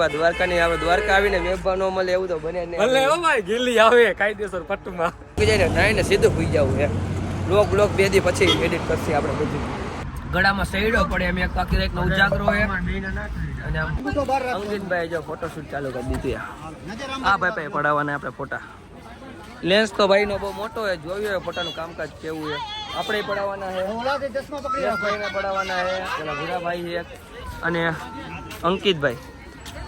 મેઘભા દ્વારકાની આવે, દ્વારકા આવીને મેઘભા ન મળે એવું તો બને નહીં. ભલે હો ભાઈ ગીલી આવે કાયદેસર પટ્ટુમાં જઈને નાઈને સીધું સુઈ જવું છે. બ્લોગ 2 દી પછી એડિટ કરશે આપણે બધું. ગળામાં સૈડો પડે એમ એક બાકી એક ઉજાગરો છે. અને અંકિતભાઈ જો ફોટોશૂટ ચાલુ કરી દીધી. આ ભાઈ પડાવવાના આપણે ફોટા. લેન્સ તો ભાઈનો બહુ મોટો છે, જોયું હોય ફોટાનું કામકાજ કેવું છે. આપણે પડાવવાના છે, ભાઈને પડાવવાના છે, પેલા ભૂરાભાઈ છે અને અંકિતભાઈ,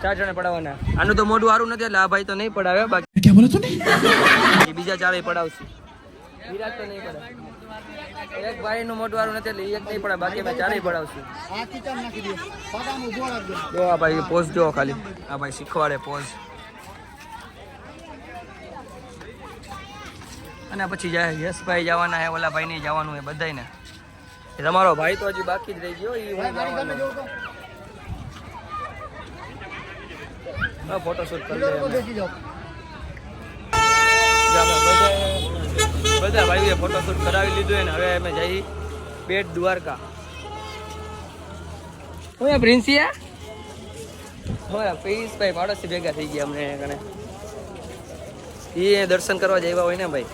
4 જણે પડાવવાના. આનું તો મોઢું સારું નથી એટલે આ ભાઈ તો નહીં પડાવે, બાકી બીજા 4 પડાવશું. વિરાટ તો નહીં પડાવે. એક ભાઈ નું મોઢું વાળું નથી એટલે એક નહીં પડે, બાકી અમે 4 પડાવશું. જો આ ભાઈ પોઝ જો ખાલી, આ ભાઈ શીખવાડે પોઝ. અને પછી જાય યશભાઈ જવાના હે, ઓલા ભાઈ નહીં જવાનું હે બધાને. તમારો ભાઈ તો હજી બાકી જ રહી ગયો. ફોટોશૂટ કરી લે. બધા ભાઈઓએ ફોટોશૂટ કરાવી લીધું ને હવે અમે જઈ બેટ દ્વારકા. હું પ્રિન્સિયા પિયુષભાઈ પાડોશી ભેગા થઈ ગયા અમને કને. એ દર્શન કરવા જવા હોય ને ભાઈ,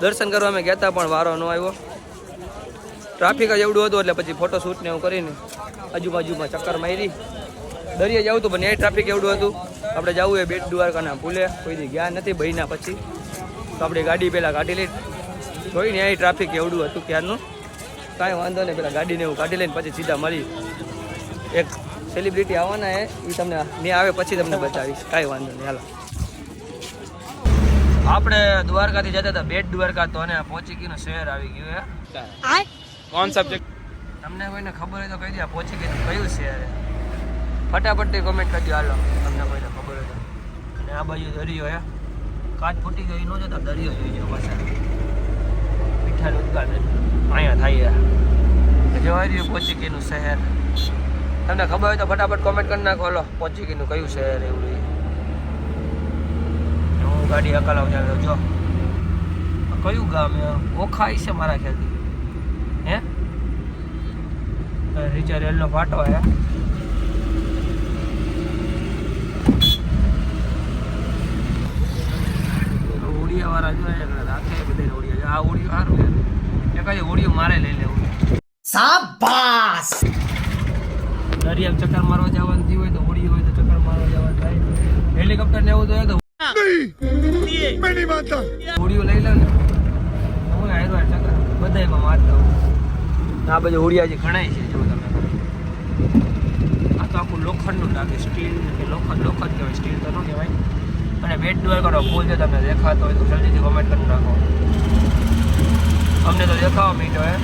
દર્શન કરવા અમે ગયા હતા પણ વારો ન આવ્યો. ટ્રાફિક જ એવડું હતું એટલે પછી ફોટોશૂટ ને એવું કરીને આજુબાજુમાં ચક્કર મારી. દરિયે જવું હતું પણ એ ટ્રાફિક એવડું હતું. આપણે જવું એ બેટ દ્વારકાના પુલે, કોઈ દી ગયા નથી ભાઈના પછી, તો આપણે ગાડી પહેલાં કાઢી લઈ જોઈને અહીં ટ્રાફિક એવડું હતું ક્યારનું. કાંઈ વાંધો નહીં, પેલા ગાડીને એવું કાઢી લઈને પછી સીધા મળી. એક સેલિબ્રિટી આવવાના હે, એ તમને નહીં આવે પછી તમને બતાવીશ, કાંઈ વાંધો નહીં. હાલો આપણે દ્વારકાથી જતા હતા બેટ દ્વારકા, તો અને પહોંચી ગયું શહેર આવી ગયું હે. કોણ સબ્જેક્ટ તમને કોઈને ખબર હોય તો કહી દે પહોંચી ગયું કયું શહેર હે. ફટાફટ કોમેન્ટ કરજો હાલો તમને કોઈને ખબર હોય તો. અને આ બાજુ દરિયો હે, કાચ ફૂટી ગઈ ન જતા દરિયો જોઈ ગયો પાછા. મીઠા ઉદગાડન અહીંયા થાય જોવા રહ્યું પહોંચી ગયું શહેર. તમને ખબર હોય તો ફટાફટ કોમેન્ટ કરી નાખો. હાલો પહોંચી ગયું કયું શહેર એવું. હું ગાડી હકાલાવ ચાલે જો કયું ગામ ઓખાઈ છે મારા ખ્યાલથી. હે રીચા રેલનો ફાટો હે. ઓડિયા વાળા જોઈએ રાખે બધા ઓડિયા. આ ઓડિયો સારું છે, એક ઓડિયો મારે લઈ લેવું. શાબાશ. દરિયામાં ચક્કર મારવા જવાનું થયું હોય તો ઓડિયો હોય તો ચક્કર મારવા જવાનું થાય. હેલિકોપ્ટર ને એવું તો હોડીઓ લઈ લો ને, હું હારો ચક્કર બધામાં મારતા હોઉં. આ બધું હોડિયા જે ઘણાય છે જો તમે. આ તો આખું લોખંડનું લાગે, સ્ટીલ કે લોખંડ કહેવાય, સ્ટીલ તો ન કહેવાય. અને બેટ દ્વારકાનો પુલ છે, તમને દેખાતો હોય તો જલ્દીથી કોમેન્ટ કરી નાખો. અમને તો દેખાવા મીઠો હે,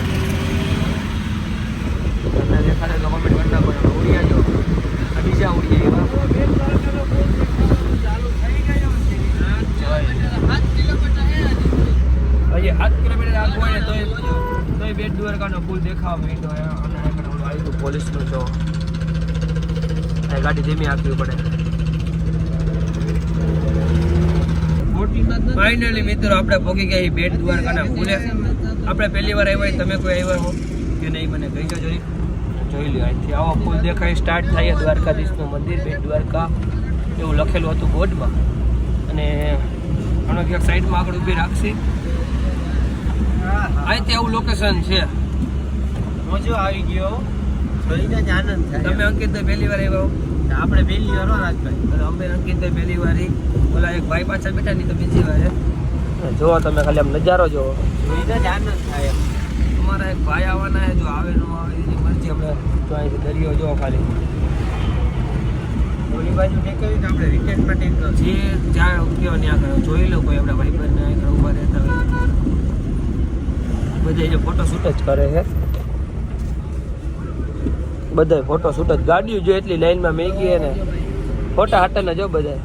તમને દેખાડે તો કોમેન્ટ કરી નાખો. હોડિયા જો આ બીજા હોડિયા એવા. હજી 7 કિલોમીટર આગળ હોય ને તોય બેટ દ્વારકાનો પુલ દેખાવા માંડ્યો હોય. અને આવ્યું પોલીસનું જો ગાડી ધીમી આપવી પડે. ફાઇનલી મિત્રો આપણે પહોંચી ગયા બેટ દ્વારકાના પુલે. આપણે પહેલી વાર આવ્યા, તમે કોઈ આવ્યા હો કે નહીં મને કહીજો જોઈ લો. અહીંથી આવો પુલ દેખાય, સ્ટાર્ટ થાય દ્વારકાધીશનું મંદિર બેટ દ્વારકા એવું લખેલું હતું બોર્ડમાં. અને આનો ક્યાંક સાઈડમાં આગળ ઊભી રાખશે. અહીંથી આવું લોકેશન છે. મજો આવી ગયો, જોઈને જ આનંદ થાય. તમે અંકિતભાઈ પહેલી વાર આવ્યા હો? આપણે પહેલી વાર રાજભાઈ. અમે અંકિતભાઈ પહેલી વાર, ઓલા એક ભાઈ પાછળ બેઠા નહીં તો બીજી વાર. જોવો તમે ખાલી આમ નજારો જોવો, જોઈને જ આનંદ થાય. તમારા એક ભાઈ આવવાના છે, જો આવે ન આવે એની મરજી. આપણે જો અહીંથી દરિયો જોવો ખાલી. ઓલી બાજુ નીકળ્યું તો આપણે વિકેટ માટે જે જ્યાં ઉકેવા ત્યાં કરો જોઈ લો. કોઈ આપણા ભાઈ બંને આગળ ઊભા રહેતા હોય બધા જે ફોટોશૂટ જ કરે છે. બધા ફોટોશૂટ જ, ગાડીઓ જો એટલી લાઈનમાં મેગી ને ફોટા હાટને જો બધા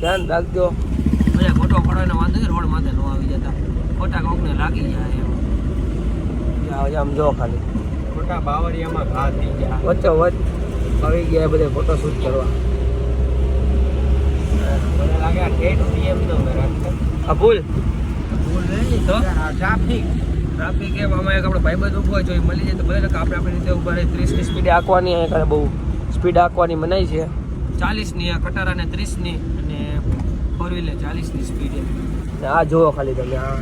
ધ્યાન રાખજો. બધા ફોટો પડવાનો વાંધો છે, રોડ માથે ન આવી જતા. ફોટા કોકને લાગી જાય એમ. આમ જો ખાલી ફોટા બાવળિયામાં ઘા થઈ ગયા, વચ્ચો વચ્ચ આવી ગયા બધા ફોટોશૂટ કરવા. મને લાગે આ ઠેઠ પીએમ નો આ ભૂલ તો ટ્રાફિક એમ. આમાં એક આપણો ભાઈબંધ ઊભો હોય જો એ મળી જાય તો ભલે આપણે આપણી રીતે ઊભા રહે. 30ની સ્પીડે આંકવાની અહીંયા બહુ સ્પીડ આંકવાની મનાઈ છે 40ની, આ કટારાને 30ની અને 4 વ્હીલર 40ની સ્પીડ છે. આ જુઓ ખાલી તમે, આ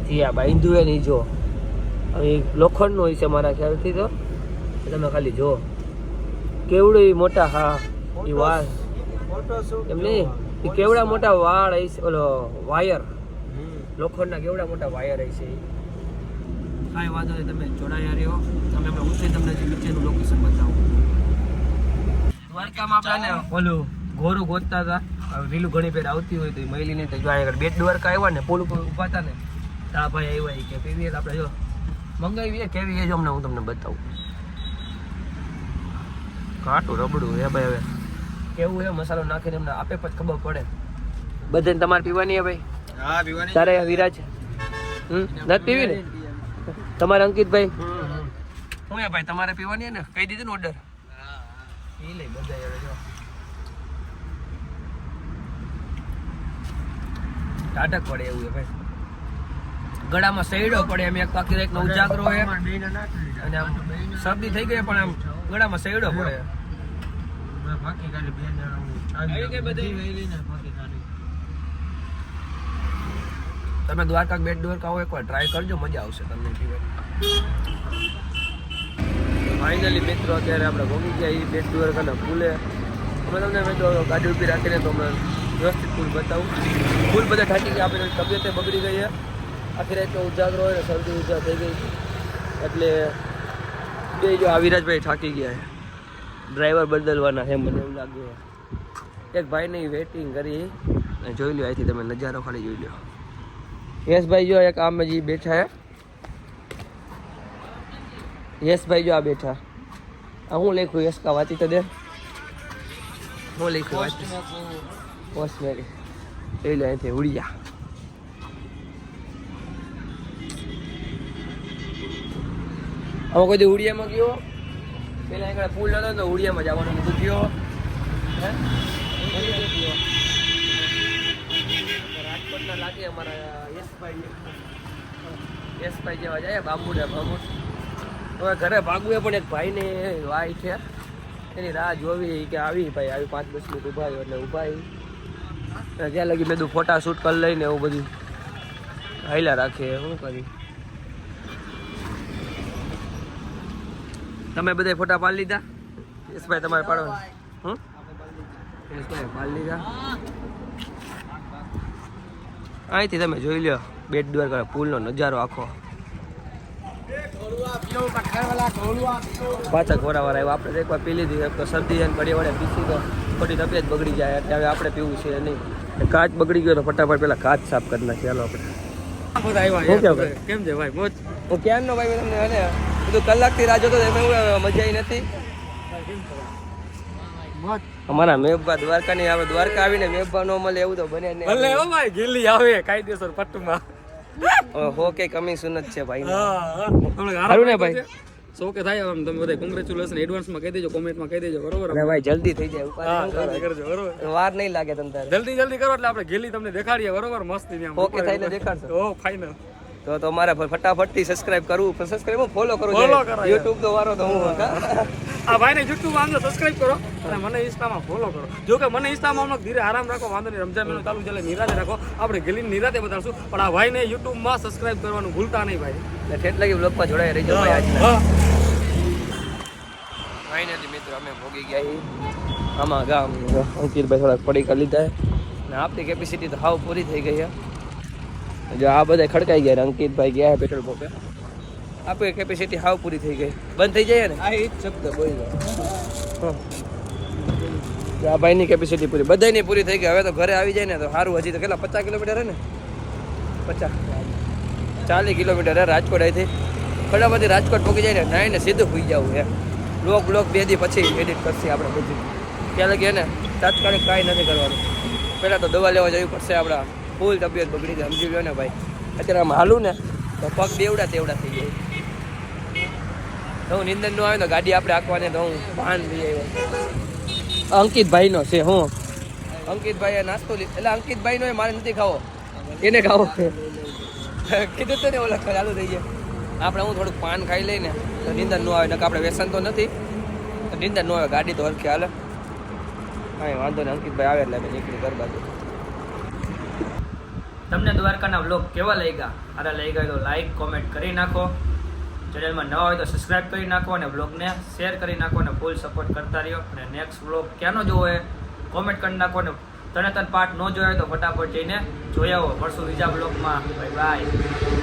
જીયા બાંધ્યું એ નહીં જુઓ. હવે લોખંડનું હોય છે મારા ખ્યાલથી, તો તમે ખાલી જુઓ કેવડું મોટા. હા એ વાળ એમ નહીં, એ કેવડા મોટા વાળ હશે, ઓલો વાયર લોખંડના કેવડા મોટા વાયર હશે. કાંઈ વાંધો નહીં, તમે જોડાયા રહ્યો. તમે આપણે ઉતરી તમને જે નીચેનું લોકેશન બતાવો. દ્વારકામાં આપણે ઓલું ગોરું ગોતતા હતા, રીલું ઘણી પેર આવતી હોય તો મહિલી નહીં તો આગળ બેટ દ્વારકા આવ્યા ને પુલ ઉપર ઉભા હતા ને તા ભાઈ આવ્યા કે પીવીએલ આપણે જો મંગાવીએ કેવી જો અમને હું તમને બતાવું. કાટું રબડું હે ભાઈ, હવે કેવું હે મસાલો નાખીને એમને આપે પછી ખબર પડે. બધાને તમારે પીવાની હે ભાઈ? હા પીવાની. તારે વિરાજ નથી પીવી ને? તમારે અંકિતભાઈ શું હે ભાઈ તમારે પીવાની હે ને? કહી દીધું ને ઓર્ડર? એ લઈ બધા હવે જો ટાટક પડે એવું છે ભાઈ, ગળામાં સૈડો પડે એમ એક આખી રાત નો ઉજાગરો હોય અને આમ શરદી થઈ ગઈ પણ આમ ગળામાં સૈડો પડે. તમે દ્વારકા બેટ દ્વારકા આવો એકવાર ટ્રાય કરજો, મજા આવશે તમને પીવાની. ફાઇનલી મિત્રો અત્યારે આપણે ભોગી ગયા એ બેટ દ્વારકાના પુલે. અમે તમને મેં જો ગાડી ઊભી રાખીને તો અમે વ્યવસ્થિત પુલ બતાવું. પુલ બધા ઠાકી ગયા, આપણે તબિયતે બગડી ગઈ છે, આખી રાતનો ઉજાગરો હોય ને શરદી ઉજા થઈ ગઈ એટલે બે જો આ વિરાજભાઈ થાકી ગયા છે, ડ્રાઈવર બદલવાના છે મને એવું લાગે છે. એક ભાઈની વેઇટિંગ કરી અને જોઈ લો, અહીંથી તમે નજારો ખાલી જોઈ લો. યશભાઈ જો એક આમ જ બેઠા છે, યશભાઈ જો આ બેઠા. આ હું લખ્યું યશ કા વાંચી તો દે, હું લખ્યું વાંચી પોસ્ટ મેરી જોઈ લો અહીંથી ઉડિયા. આમાં કોઈ દી ઉડિયામાં ગયો પેલા આગળ પુલ નતો તો ઉડિયામાં જવાનું બધું ગયો રાજકોટના લાગે અમારા યશભાઈ જેવા જાય બાંબુડા બાબુ. હવે ઘરે ભાગવું પણ એક ભાઈને વાય છે એની રાહ જોવી કે આવી ભાઈ આવી 5-10 મિનિટ ઊભા આવ્યો એટલે ઊભા આવી ત્યાં લગી બધું ફોટા શૂટ કરી લઈને એવું બધું હાઈલા રાખે. શું કરી તમે બધા ફોટા પાડી લીધા? યશભાઈ તમારે પાડવા? યશભાઈ પાડી લીધા. અહીંથી તમે જોઈ લો બેટ દ્વારકા પુલનો નજારો આખો. પાછા ઘોડાવાળા આવ્યા, આપણે એકવાર પી લીધી એક તો શરદી અને ઘડી વડે પીસી તો ખોટી તબિયત બગડી જાય એટલે હવે આપણે પીવું છે નહીં. કાચ બગડી ગયો તો ફટાફટ પેલા કાચ સાફ કરી નાખીએ. ચાલો આપણે કેમ છે ભાઈ? મોજ. હું ક્યારનો ભાઈ તમને હે બધું કલાકથી રાહ જોતો એમાં મજા આવી નથી. અમારા મેઘભા દ્વારકાની આવે, દ્વારકા આવીને મેઘભા નો મળે એવું તો બને નહીં. ભલે હો ભાઈ ગિલ્લી આવે કાયદેસર પટ્ટુમાં. હો કે કમિશન જ છે ભાઈ. સારું ને ભાઈ, સો કે થાય આમ તમે બધા કોંગ્રેચ્યુલેશન એડવાન્સમાં કહી દેજો, કોમેન્ટમાં કહી દેજો બરોબર. અરે ભાઈ જલ્દી થઈ જાય, જલ્દી કરજો બરોબર, વાર નહીં લાગે તમ તારે. જલ્દી કરો એટલે આપણે ગેલી તમને દેખાડીએ બરોબર મસ્તી આમ. ઓકે થઈને દેખાડશો? ઓ ફાઇનલ. તો મારે ફટાફટથી સબસ્ક્રાઇબ કરવું, સબસ્ક્રાઇબ ફોલો કરો. YouTube તો વારો તો હું આ ભાઈને YouTube માં આમને સબસ્ક્રાઇબ કરો અને મને ઇન્સ્ટામાં ફોલો કરો. જો કે મને ઇન્સ્ટામાં અમને ધીરે આરામ રાખો, વાંધો નહીં, રમજાન મહિનો ચાલુ ચાલે નિરાતે રાખો, આપણે ગેલીને નિરાતે બતાવશું, પણ આ ભાઈને YouTube માં સબસ્ક્રાઇબ કરવાનું ભૂલતા નહીં ભાઈ. ઠેઠ લાગી બ્લોગમાં જોડાઈ રહીજો ભાઈ. આજના ફાઇનલી મિત્રો અમે ભોગી ગયા આમાં ગામ. અંકિતભાઈ થોડાક પડી કરી લીધા ને આપણી કેપેસિટી તો હાવ પૂરી થઈ ગઈ છે. જો આ બધા ખડકાઈ ગયા, અંકિતભાઈ ગયા પેટ્રોલ પંપે, આપણી કેપેસિટી હાવ પૂરી થઈ ગઈ, બંધ થઈ જાય ને આ એ જ શબ્દ બોલ્યો. આ ભાઈની કેપેસિટી પૂરી, બધાની પૂરી થઈ ગઈ. હવે તો ઘરે આવી જાય ને તો સારું. હજી તો કેટલા 50 કિલોમીટર હે ને, 40 કિલોમીટર હે રાજકોટ. અહીંથી ફટાફટ રાજકોટ પહોંચી જાય ને નાઈને સીધું સુઈ જવું છે. બ્લોગ 2 દી પછી એડિટ કરશે આપણે બધું. ત્યાં લગી ને તાત્કાલિક કાંઈ નથી કરવાનું. પહેલાં તો દવા લેવા જવી પડશે. આપણા ફૂલ તબિયત બગડી ગઈ, સમજી લો ને ભાઈ. અત્યારે આમ હાલું ને તો પગ બેવડા તેવડા થઈ જાય. તો હું નિંદર નું આવે તો ગાડી આપણે આંકવાની તો હું ભાન થઈ આવ્યો. અંકિતભાઈનો છે. હું અંકિતભાઈએ નાસ્તો લીધો એટલે અંકિતભાઈનો એ મારે નથી ખાવો, એને ખાવો કીધું તો ને ઓલા ચાલુ થઈ જાય. આપણે હું થોડુંક પાન ખાઈ લઈને તો નિંદર નું આવે ને આપણે વ્યસન તો નથી. નિંદર ન આવે, ગાડી તો હરખી હાલે. કાંઈ વાંધો નહીં, અંકિતભાઈ આવે એટલે અમે નીકળી ઘર બાજુ. તમને દ્વારકાના વ્લોગ કેવા લાગ્યા? સારા લાગ્યા તો લાઈક કોમેન્ટ કરી નાખો. ચેનલમાં નવા હોય તો સબસ્ક્રાઇબ કરી નાખો અને બ્લોગને શેર કરી નાખો અને ફૂલ સપોર્ટ કરતા રહ્યો. અને નેક્સ્ટ વ્લોગ ક્યાંનો જોવો હોય કોમેન્ટ કરી નાખો. અને તને પાર્ટ ન જોયો હોય તો ફટાફટ જઈને જોઈ આવો. મળશું બીજા બ્લોગમાં. Bye bye.